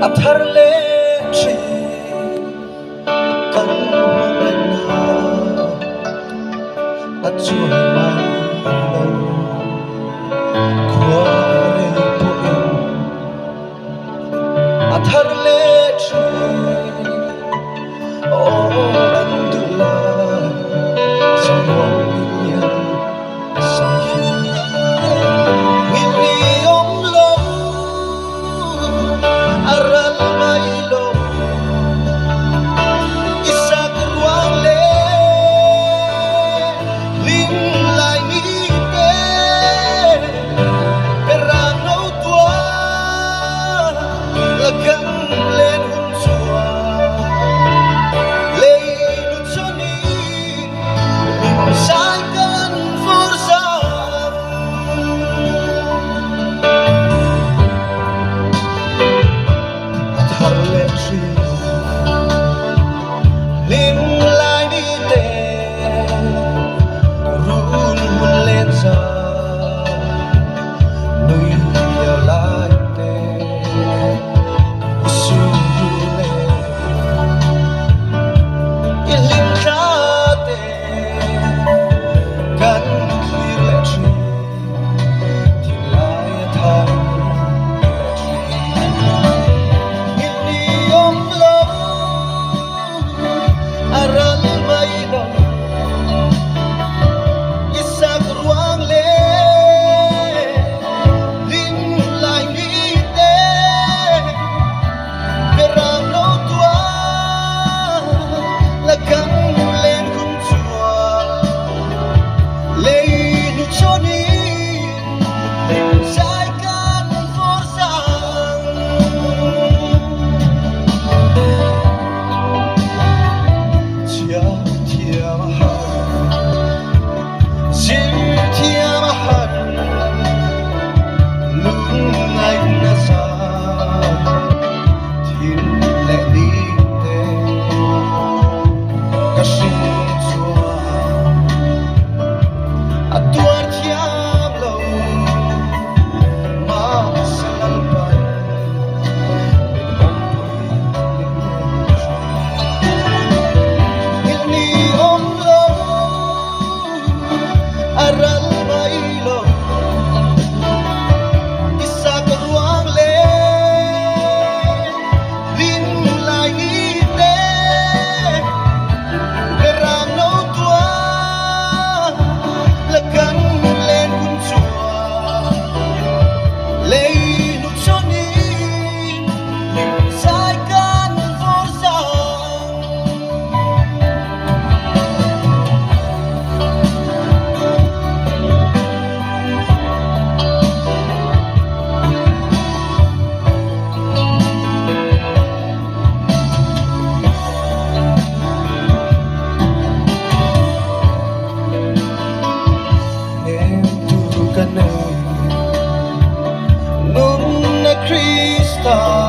atharle chi kan na achu mai lo kware po atharle chi oh andula someone ya sahi mili om lo aral mai lo isak ruang le ling lai ni te perang no tua lagang len hun chua le nu choni sai kan forza atharle chi lim lai ni te run mun len sa nui ya lai te su le ilim cha te kan clear le chi ti lai thai chi ni om lo aral mai lo isak ruang le lim lai ni te perang no tua lagang len kun chua le nu choni sai kan forza chia chia mahal chia mahal lung ai na sa tin le ni te ka shin chua atuar thiam lo ma salal pai ni om lo aral mai lo isak ruang le ling lai ni te perang no tua lagang len kun chua le nu choni sai kan forza Nung na Krista